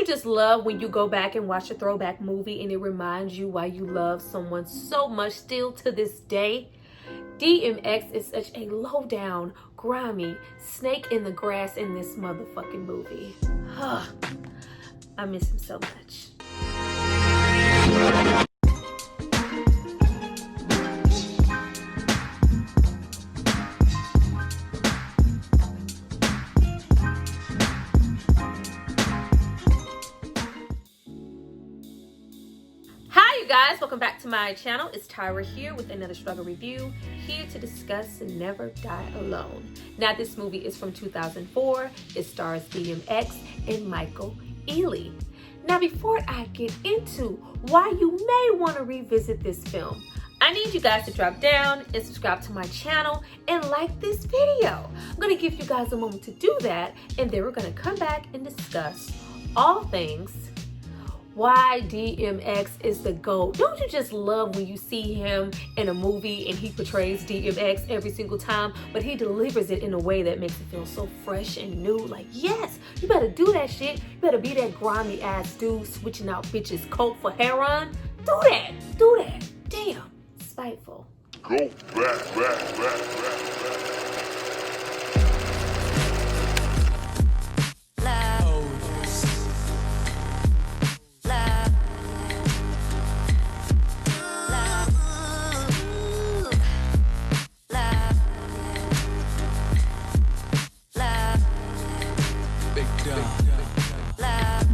you just love when you go back and watch a throwback movie and it reminds you why you love someone so much still to this day? DMX is such a low-down, grimy snake in the grass in this motherfucking movie. I miss him so much. Guys, welcome back to my channel. It's Tyra here with another struggle review, here to discuss Never Die Alone. Now, this movie is from 2004. It stars DMX and Michael Ealy. Now, before I get into why you may want to revisit this film, I need you guys to drop down and subscribe to my channel and like this video. I'm going to give you guys a moment to do that, and then we're going to come back and discuss all things why DMX is the GOAT. Don't you just love when you see him in a movie and he portrays DMX every single time, but he delivers it in a way that makes it feel so fresh and new? Like, yes, you better do that shit. You better be that grimy ass dude switching out bitches' coke for heroin. Do that. Do that. Damn. Spiteful. Go back.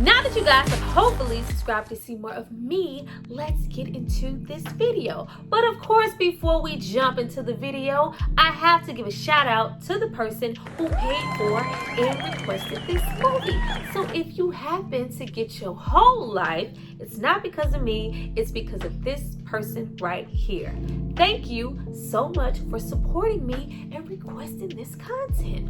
Now that you guys have hopefully subscribed to see more of me, let's get into this video. But of course, before we jump into the video, I have to give a shout out to the person who paid for and requested this movie. So if you happen to get your whole life, it's not because of me, it's because of this person right here. Thank you so much for supporting me and requesting this content.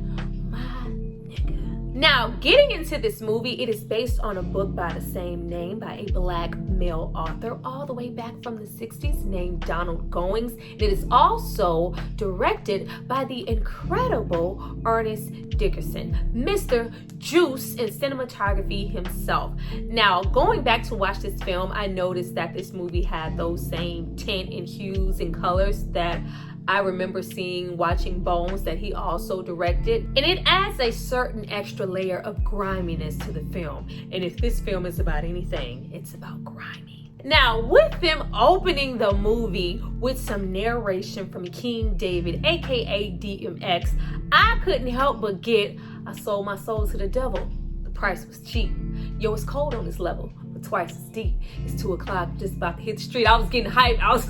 My nigga. Now, getting into this movie, it is based on a book by the same name by a black male author all the way back from the 60s named Donald Goines. It is also directed by the incredible Ernest Dickerson, Mr. Juice in cinematography himself. Now, going back to watch this film, I noticed that this movie had those same tint and hues and colors that I remember seeing watching Bones that he also directed, and it adds a certain extra layer of griminess to the film. And if this film is about anything, it's about grimy. Now, with them opening the movie with some narration from King David, aka DMX, I couldn't help but get, I sold my soul to the devil. The price was cheap. Yo, it's cold on this level, but twice as deep. It's 2 o'clock, just about to hit the street. I was getting hyped. I was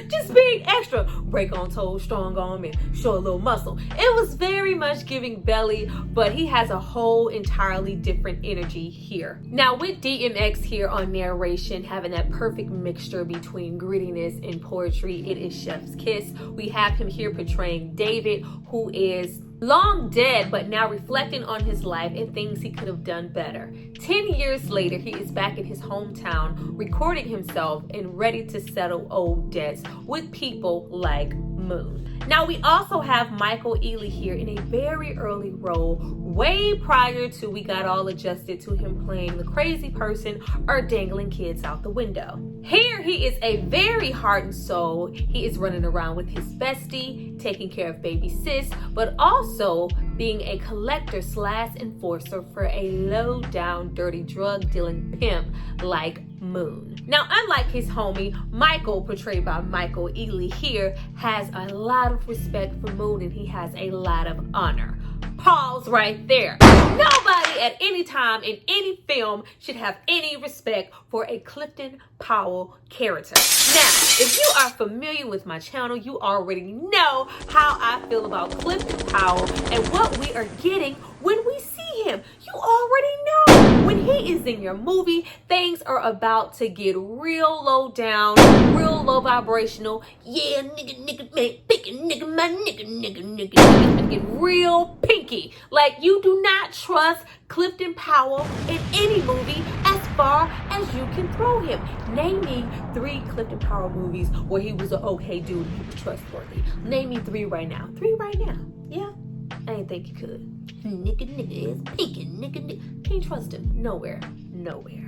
just being extra. Break on toes, strong arm, and show a little muscle. It was very much giving Belly, but he has a whole entirely different energy here. Now, with DMX here on narration, having that perfect mixture between grittiness and poetry, it is chef's kiss. We have him here portraying David, who is long dead, but now reflecting on his life and things he could have done better. 10 years later, he is back in his hometown, recording himself and ready to settle old debts with people like Moon. Now, we also have Michael Ealy here in a very early role, way prior to we got all adjusted to him playing the crazy person or dangling kids out the window. Here, he is a very heart and soul. He is running around with his bestie, taking care of baby sis, but also being a collector slash enforcer for a low down dirty drug dealing pimp like Moon. Now, unlike his homie, Michael, portrayed by Michael Ealy here, has a lot of respect for Moon and he has a lot of honor. Pause right there. Nobody at any time in any film should have any respect for a Clifton Powell character. Now, if you are familiar with my channel, you already know how I feel about Clifton Powell and what we are getting when we see him. You already know when he is in your movie, things are about to get real low down, real low vibrational. Yeah, nigga, man, pick a nigga, my nigga. It's get real pinky. Like, you do not trust Clifton Powell in any movie as far as you can throw him. Name me 3 Clifton Powell movies where he was an okay dude and he was trustworthy. Name me 3 right now. 3 right now. Yeah? I didn't think you could. nigga is pinky, nigga. Can't trust him. Nowhere.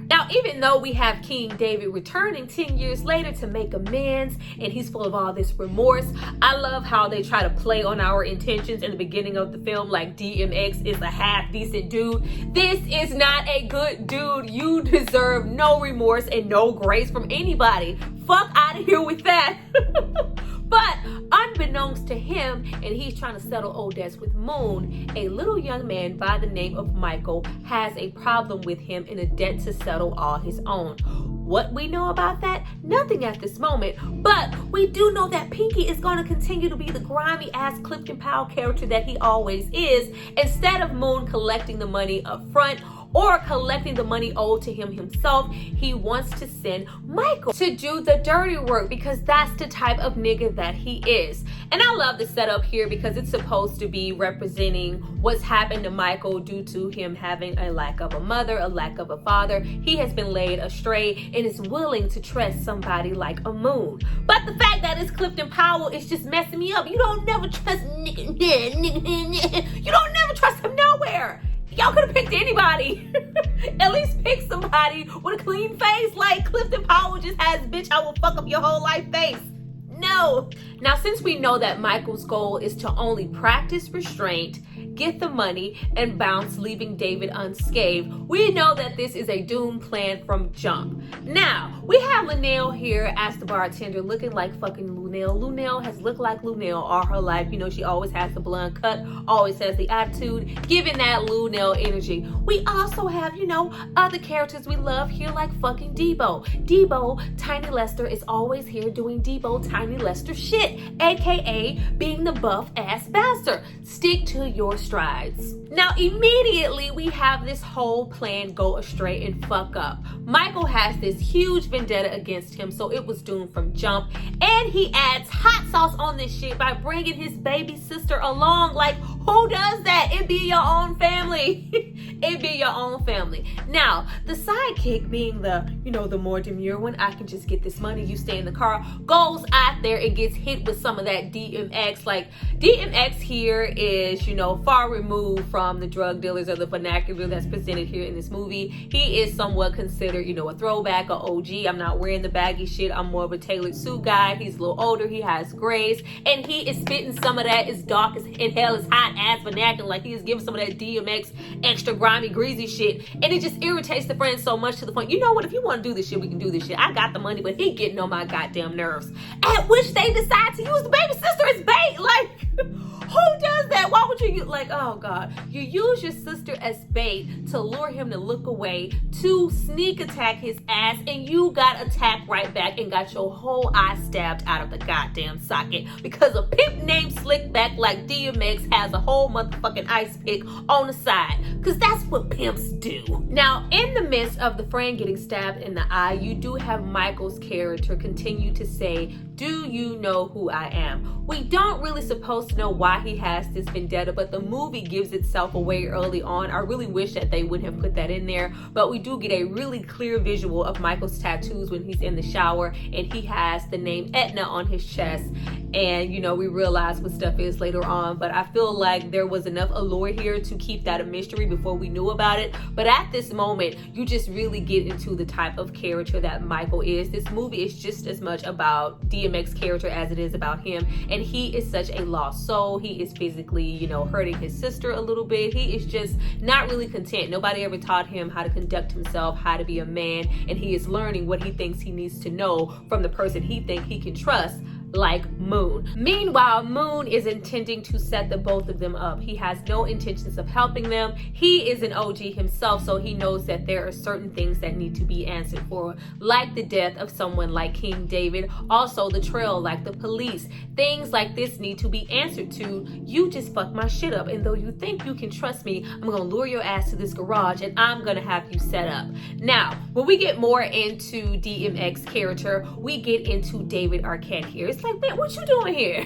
Now, even though we have King David returning 10 years later to make amends, and he's full of all this remorse, I love how they try to play on our intentions in the beginning of the film, like DMX is a half-decent dude. This is not a good dude. You deserve no remorse and no grace from anybody. Fuck out of here with that. But unbeknownst to him, and he's trying to settle old debts with Moon, a little young man by the name of Michael has a problem with him and a debt to settle all his own. What we know about that? Nothing at this moment, but we do know that Pinky is going to continue to be the grimy ass Clifton Powell character that he always is, instead of Moon collecting the money up front or collecting the money owed to him himself. He wants to send Michael to do the dirty work because that's the type of nigga that he is. And I love the setup here because it's supposed to be representing what's happened to Michael due to him having a lack of a mother, a lack of a father. He has been laid astray and is willing to trust somebody like a Moon. But the fact that it's Clifton Powell is just messing me up. You don't never trust nigga. You don't never trust him nowhere. Y'all could have picked anybody. At least pick somebody with a clean face like Clifton Powell just has, bitch, I will fuck up your whole life face. No. Now, since we know that Michael's goal is to only practice restraint, get the money, and bounce, leaving David unscathed, we know that this is a doomed plan from jump. Now, we have Luenell here as the bartender looking like fucking Luenell. Luenell has looked like Luenell all her life. You know, she always has the blonde cut, always has the attitude, giving that Luenell energy. We also have, you know, other characters we love here like fucking Debo. Debo, Tiny Lester, is always here doing Debo, Tiny Lester shit, aka being the buff ass bastard. Stick to your strides. Now, immediately we have this whole plan go astray and fuck up. Michael has this huge vendetta against him, so it was doomed from jump. And he adds hot sauce on this shit by bringing his baby sister along. Like, who does that? It be your own family. It be your own family. Now, the sidekick being the, you know, the more demure one, I can just get this money, you stay in the car, goes out there and gets hit with some of that DMX. Like, DMX here is, you know, far removed from the drug dealers or the vernacular that's presented here in this movie. He is somewhat considered, you know, a throwback, or OG. I'm not wearing the baggy shit. I'm more of a tailored suit guy. He's a little older. He has grays, and he is spitting some of that as dark as in hell as hot ass vernacular. Like, he is giving some of that DMX extra grimy, greasy shit, and it just irritates the friends so much to the point, you know what, if you want to do this shit, we can do this shit. I got the money, but he getting on my goddamn nerves. At which they decide to use the baby sister as bait. Like, who does that? Why would you, like, oh God. You use your sister as bait to lure him to look away, to sneak attack his ass, and you got attacked right back and got your whole eye stabbed out of the goddamn socket because a pimp named Slickback like DMX has a whole motherfucking ice pick on the side. Because that's what pimps do. Now, in the midst of the friend getting stabbed in the eye, you do have Michael's character continue to say, do you know who I am? We don't really supposed to know why he has this vendetta, but the movie gives itself away early on. I really wish that they would have put that in there, but we do get a really clear visual of Michael's tattoos when he's in the shower, and he has the name Etna on his chest, and you know, we realize what stuff is later on, but I feel like there was enough allure here to keep that a mystery before we knew about it. But at this moment, you just really get into the type of character that Michael is. This movie is just as much about DMX character as it is about him, and he is such a lost soul. He is physically, you know, hurting his sister a little bit. He is just not really content. Nobody ever taught him how to conduct himself, how to be a man, and he is learning what he thinks he needs to know from the person he thinks he can trust, like Moon. Meanwhile, Moon is intending to set the both of them up. He has no intentions of helping them. He is an OG himself, so he knows that there are certain things that need to be answered for, like the death of someone like King David, also the trail, like the police. Things like this need to be answered to. You just fucked my shit up, and though you think you can trust me, I'm gonna lure your ass to this garage and I'm gonna have you set up. Now, when we get more into DMX character, we get into David Arquette here. It's It's like, man, what you doing here?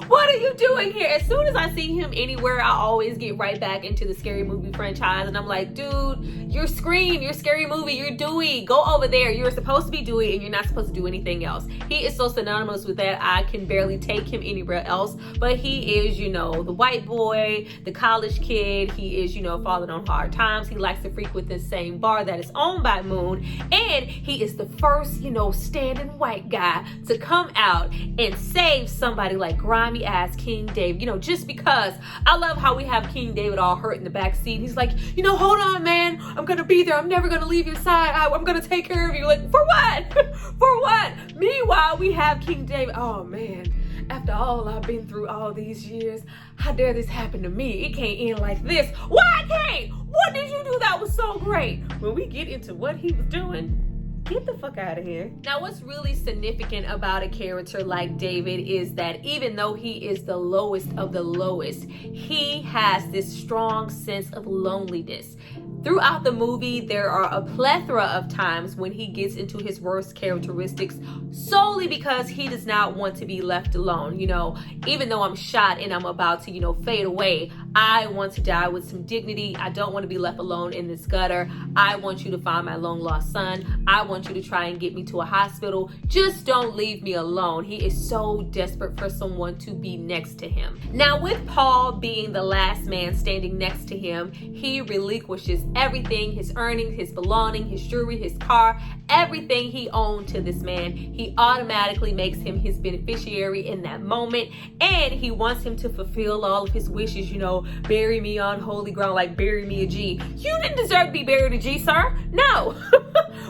What are you doing here? As soon as I see him anywhere, I always get right back into the Scary Movie franchise. And I'm like, dude, you're Scream, you're Scary Movie, you're Dewey. Go over there. You're supposed to be Dewey and you're not supposed to do anything else. He is so synonymous with that. I can barely take him anywhere else. But he is, you know, the white boy, the college kid. He is, you know, falling on hard times. He likes to frequent the same bar that is owned by Moon. And he is the first, you know, standing white guy to come out and save somebody like grimy ass King David. You know, just because I love how we have King David all hurt in the back seat. He's like, you know, hold on, man. I'm gonna be there. I'm never gonna leave your side. I'm gonna take care of you. Like, for what? For what? Meanwhile, we have King David. Oh man, after all I've been through all these years, how dare this happen to me? It can't end like this. Why can't? What did you do that was so great? When we get into what he was doing, get the fuck out of here. Now, what's really significant about a character like David is that even though he is the lowest of the lowest, he has this strong sense of loneliness. Throughout the movie, there are a plethora of times when he gets into his worst characteristics solely because he does not want to be left alone. You know, even though I'm shot and I'm about to, you know, fade away, I want to die with some dignity. I don't want to be left alone in this gutter. I want you to find my long lost son. I want you to try and get me to a hospital. Just don't leave me alone. He is so desperate for someone to be next to him. Now, with Paul being the last man standing next to him, he relinquishes everything, his earnings, his belonging, his jewelry, his car, everything he owned to this man. He automatically makes him his beneficiary in that moment, and he wants him to fulfill all of his wishes. You know, bury me on holy ground, like bury me a G. You didn't deserve to be buried a G, sir. No.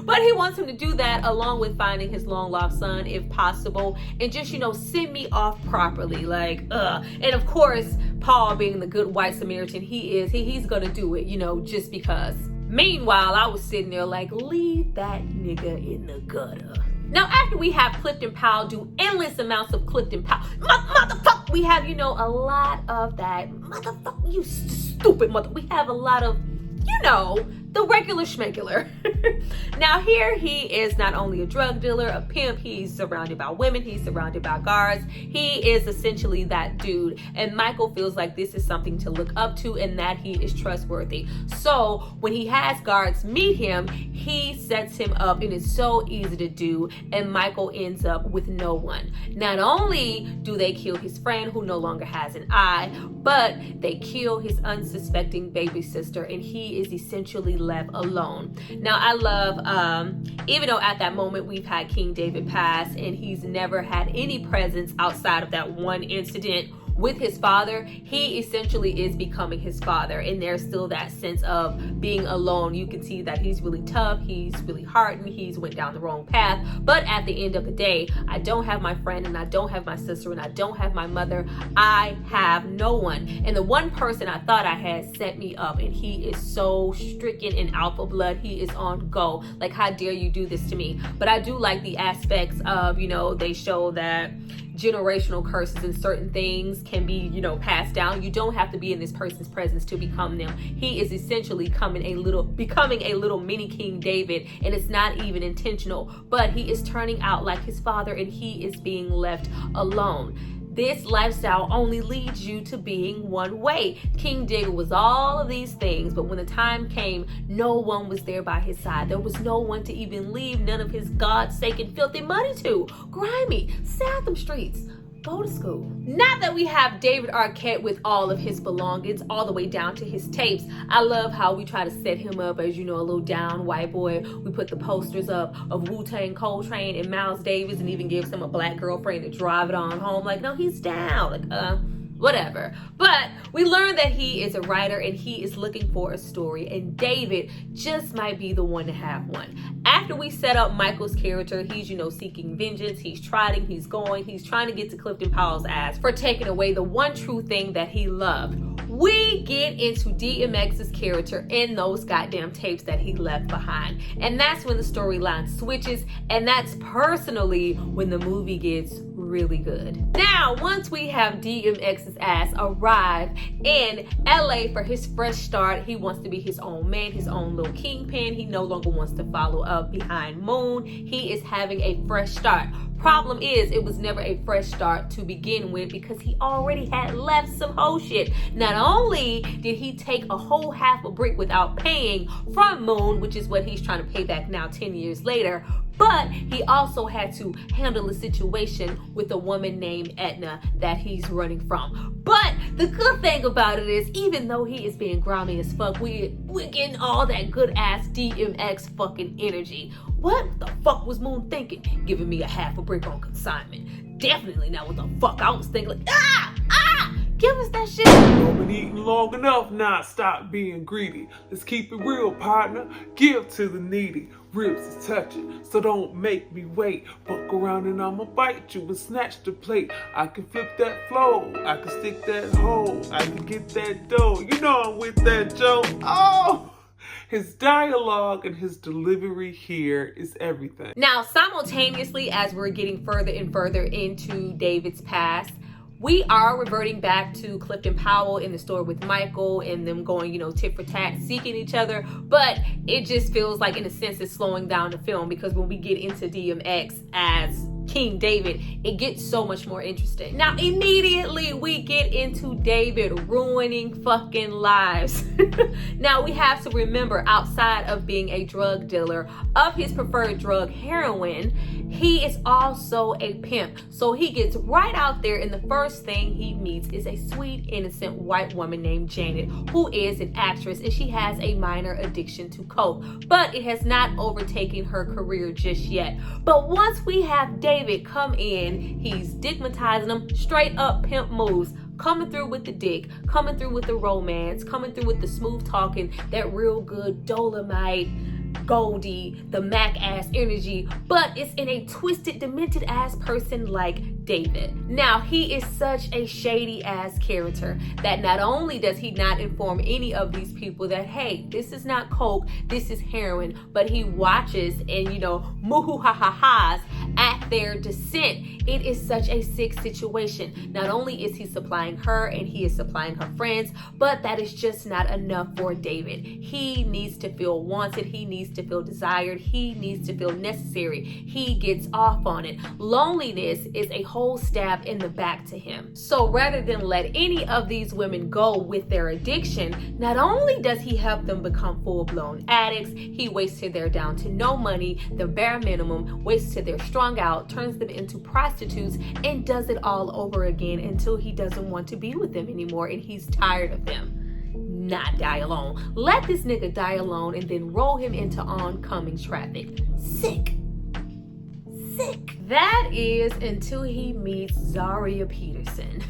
But he wants him to do that along with finding his long lost son if possible, and just, you know, send me off properly. Like, and of course, Paul being the good white Samaritan he's gonna do it, you know, just because. Meanwhile, I was sitting there like, leave that nigga in the gutter. Now, after we have Clifton Powell do endless amounts of Clifton Powell, motherfucker, we have, you know, a lot of that, motherfucker, you stupid mother, we have a lot of, you know, the regular schmegular. Now here he is not only a drug dealer, a pimp, he's surrounded by women, he's surrounded by guards. He is essentially that dude. And Michael feels like this is something to look up to and that he is trustworthy. So when he has guards meet him, he sets him up and it's so easy to do. And Michael ends up with no one. Not only do they kill his friend who no longer has an eye, but they kill his unsuspecting baby sister and he is essentially left alone. Now I love, even though at that moment we've had King David pass and he's never had any presence outside of that one incident with his father, he essentially is becoming his father, and there's still that sense of being alone. You can see that he's really tough, he's really hardened, he's went down the wrong path, but at the end of the day, I don't have my friend and I don't have my sister and I don't have my mother. I have no one, and the one person I thought I had set me up, and he is so stricken in alpha blood. He is on go, like, how dare you do this to me? But I do like the aspects of, you know, they show that generational curses and certain things can be, you know, passed down. You don't have to be in this person's presence to become them. He is essentially becoming a little mini King David, and it's not even intentional, but he is turning out like his father and he is being left alone. This lifestyle only leads you to being one way. King David was all of these things, but when the time came, no one was there by his side. There was no one to even leave none of his God-forsaken filthy money to. Grimy, stay out them streets. Go to school. Not that we have David Arquette with all of his belongings, all the way down to his tapes. I love how we try to set him up as, you know, a little down white boy. We put the posters up of Wu-Tang, Coltrane, and Miles Davis, and even gives him a black girlfriend to drive it on home. Like, no, he's down. Like, whatever. But we learn that he is a writer and he is looking for a story, and David just might be the one to have one. After we set up Michael's character, he's, you know, seeking vengeance, he's trying to get to Clifton Powell's ass for taking away the one true thing that he loved. We get into DMX's character in those goddamn tapes that he left behind, and that's when the storyline switches, and that's personally when the movie gets really good. Now, once we have DMX's ass arrive in LA for his fresh start, he wants to be his own man, his own little kingpin. He no longer wants to follow up behind Moon. He is having a fresh start. Problem is, it was never a fresh start to begin with because he already had left some whole shit. Not only did he take a whole half a brick without paying from Moon, which is what he's trying to pay back now 10 years later, but he also had to handle a situation with a woman named Edna that he's running from. But the good thing about it is, even though he is being grimy as fuck, we're getting all that good ass DMX fucking energy. What the fuck was Moon thinking? Giving me a half a brick on consignment. Definitely not what the fuck I was thinking. Like, give us that shit. You've been eating long enough, now stop being greedy. Let's keep it real, partner. Give to the needy. Ribs is touching, so don't make me wait. Fuck around and I'ma bite you and snatch the plate. I can flip that flow, I can stick that hole, I can get that dough. You know I'm with that Joe. Oh! His dialogue and his delivery here is everything. Now, simultaneously, as we're getting further and further into David's past, we are reverting back to Clifton Powell in the store with Michael and them going, tit for tat, seeking each other. But it just feels like, in a sense, it's slowing down the film because when we get into DMX as King David, it gets so much more interesting. Now, immediately we get into David ruining fucking lives. Now, we have to remember, outside of being a drug dealer of his preferred drug, heroin, he is also a pimp. So he gets right out there, and the first thing he meets is a sweet, innocent white woman named Janet, who is an actress, and she has a minor addiction to coke, but it has not overtaken her career just yet. But once we have David come in, he's digmatizing them, straight up pimp moves, coming through with the dick, coming through with the romance, coming through with the smooth talking, that real good Dolomite, Goldie, the Mac ass energy, but it's in a twisted, demented ass person like David. Now, he is such a shady ass character that not only does he not inform any of these people that, hey, this is not coke, this is heroin, but he watches and, moo ha ha ha's at their descent. It is such a sick situation. Not only is he supplying her and he is supplying her friends, but that is just not enough for David. He needs to feel wanted. He needs to feel desired. He needs to feel necessary. He gets off on it. Loneliness is a whole stab in the back to him. So rather than let any of these women go with their addiction, not only does he help them become full-blown addicts, he waits till they're down to no money, the bare minimum, waits till they're strung out, turns them into prostitutes, and does it all over again until he doesn't want to be with them anymore and he's tired of them. Not die alone. Let this nigga die alone and then roll him into oncoming traffic. Sick. That is until he meets Zaria Peterson,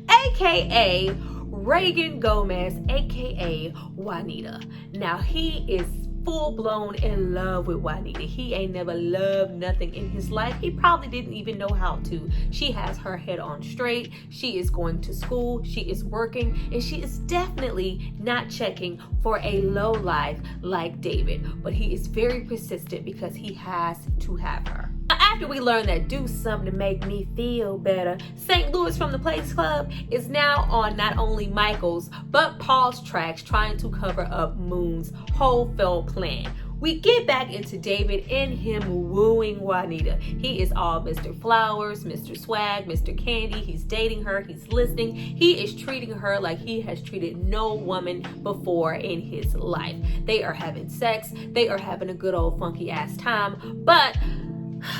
aka Reagan Gomez, aka Juanita. Now, he is full-blown in love with Juanita. He ain't never loved nothing in his life. He probably didn't even know how to. She has her head on straight. She is going to school. She is working. And she is definitely not checking for a low life like David. But he is very persistent because he has to have her. After we learn that Do Something to Make Me Feel Better, St. Louis from the Place Club is now on not only Michael's, but Paul's tracks, trying to cover up Moon's whole failed plan. We get back into David and him wooing Juanita. He is all Mr. Flowers, Mr. Swag, Mr. Candy. He's dating her. He's listening. He is treating her like he has treated no woman before in his life. They are having sex. They are having a good old funky ass time. But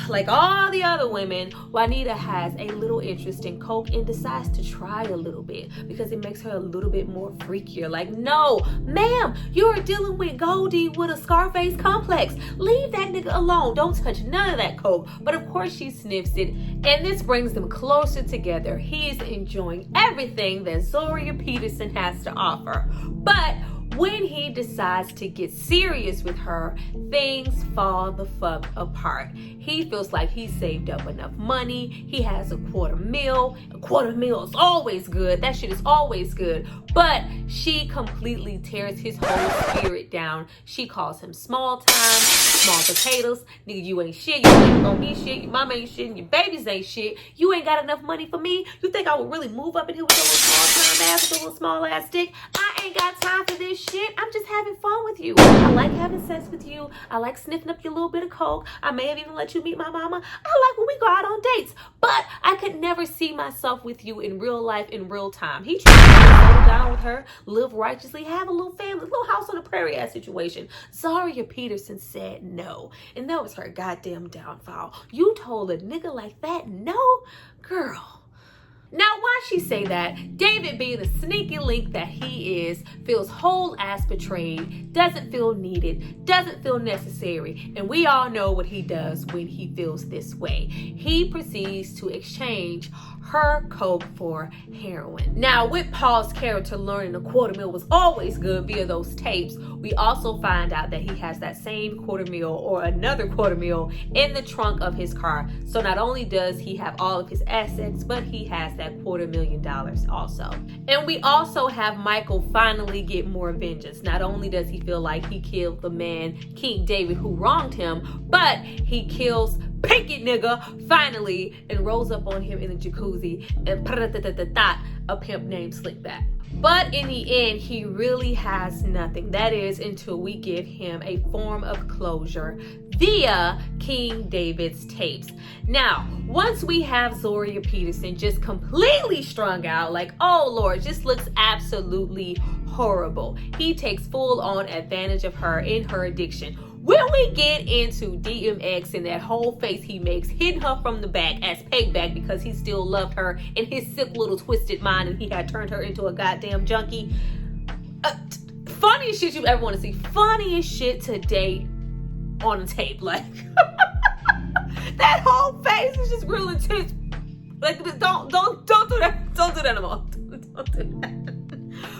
like all the other women, Juanita has a little interest in coke and decides to try a little bit because it makes her a little bit more freakier. Like, no, ma'am, you're dealing with Goldie with a Scarface complex. Leave that nigga alone. Don't touch none of that coke. But of course she sniffs it, and this brings them closer together. He is enjoying everything that Zaria Peterson has to offer. But when he decides to get serious with her, things fall the fuck apart. He feels like he saved up enough money. He has a quarter mil. A quarter mil is always good. That shit is always good. But she completely tears his whole spirit down. She calls him small time, small potatoes. Nigga, you ain't shit. You ain't gonna be shit. Your mama ain't shit. And your babies ain't shit. You ain't got enough money for me. You think I would really move up in here with your little small time ass, with your little small ass dick? I ain't got time for this shit. shit. I'm just having fun with you. I like having sex with you. I like sniffing up your little bit of coke. I may have even let you meet my mama. I like when we go out on dates. But I could never see myself with you in real life, in real time. He tried to settle down with her, live righteously, have a little family, little house on the prairie ass situation. Zaria Peterson said no. And that was her goddamn downfall. You told a nigga like that no? Girl. Now, why she say that? David, being the sneaky link that he is, feels whole ass betrayed, doesn't feel needed, doesn't feel necessary, and we all know what he does when he feels this way. He proceeds to exchange her coke for heroin. Now, with Paul's character learning a $250,000 was always good via those tapes, we also find out that he has that same $250,000 or another $250,000 in the trunk of his car. So not only does he have all of his assets, but he has that $250,000 also. And we also have Michael finally get more vengeance. Not only does he feel like he killed the man, King David, who wronged him, but he kills Pinky nigga finally and rolls up on him in the jacuzzi and a pimp named Slickback. But in the end, he really has nothing. That is until we give him a form of closure via King David's tapes. Now, once we have Zaria Peterson just completely strung out, like, oh Lord, just looks absolutely horrible. He takes full on advantage of her in her addiction. When we get into DMX and that whole face he makes, hitting her from the back as payback because he still loved her in his sick little twisted mind and he had turned her into a goddamn junkie. Funniest shit you ever want to see. Funniest shit to date on a tape. Like, that whole face is just real intense. Like, don't do that. Don't do that anymore. Don't do that.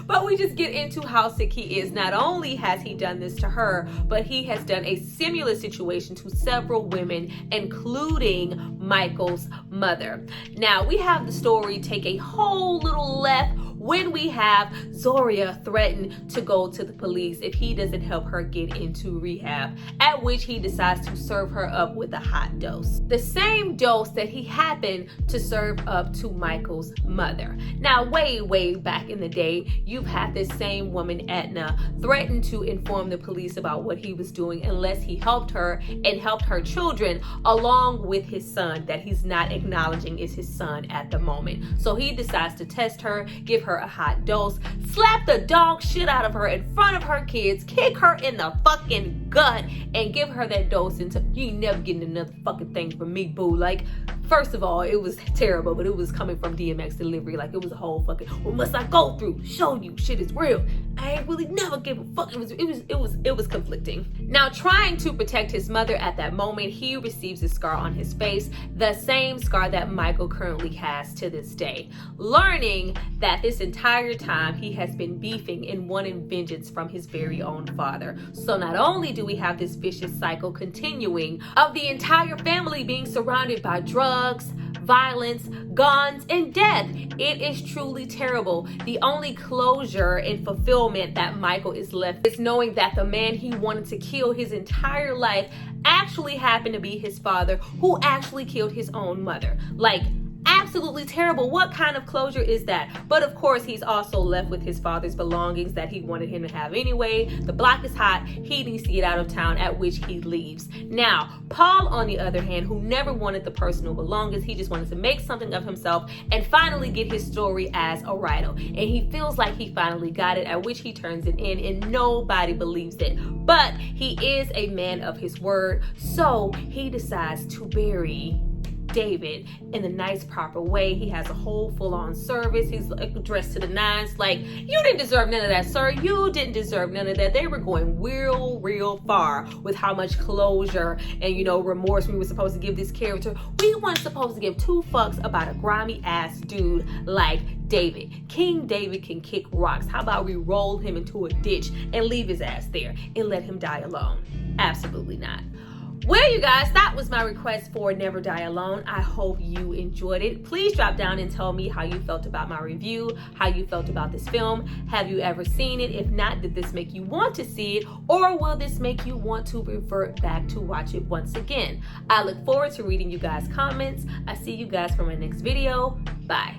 But we just get into how sick he is. Not only has he done this to her, but he has done a similar situation to several women, including Michael's mother. Now, we have the story take a whole little left when we have Zaria threaten to go to the police if he doesn't help her get into rehab, at which he decides to serve her up with a hot dose. The same dose that he happened to serve up to Michael's mother. Now, way back in the day, you've had this same woman, Edna, threaten to inform the police about what he was doing unless he helped her and helped her children along with his son that he's not acknowledging is his son at the moment. So he decides to test her, give her a hot dose, slap the dog shit out of her in front of her kids, kick her in the fucking gut, and give her that dose until you ain't never getting another fucking thing from me, boo. Like, first of all, it was terrible, but it was coming from DMX delivery. Like, it was a whole fucking, what must I go through? Show you shit is real. I ain't really never give a fuck. It was conflicting. Now, trying to protect his mother at that moment, he receives a scar on his face, the same scar that Michael currently has to this day. Learning that this entire time he has been beefing and wanting vengeance from his very own father. So not only do we have this vicious cycle continuing of the entire family being surrounded by drugs, violence, guns, and death. It is truly terrible. The only closure and fulfillment that Michael is left is knowing that the man he wanted to kill his entire life actually happened to be his father, who actually killed his own mother. Like, absolutely terrible. What kind of closure is that? But of course, he's also left with his father's belongings that he wanted him to have anyway. The block is hot. He needs to get out of town, at which he leaves. Now, Paul, on the other hand, who never wanted the personal belongings, he just wanted to make something of himself and finally get his story as a writer. And he feels like he finally got it, at which he turns it in, and nobody believes it. But he is a man of his word, so he decides to bury David in the nice proper way. He has a whole full-on service. He's dressed to the nines. Like, you didn't deserve none of that, sir. You didn't deserve none of that. They were going real far with how much closure and, you know, remorse we were supposed to give this character. We weren't supposed to give two fucks about a grimy ass dude like David. King David can kick rocks. How about we roll him into a ditch and leave his ass there and let him die alone? Absolutely not. Well, you guys, that was my request for Never Die Alone. I hope you enjoyed it. Please drop down and tell me how you felt about my review, how you felt about this film. Have you ever seen it? If not, did this make you want to see it? Or will this make you want to revert back to watch it once again? I look forward to reading you guys' comments. I see you guys for my next video. Bye.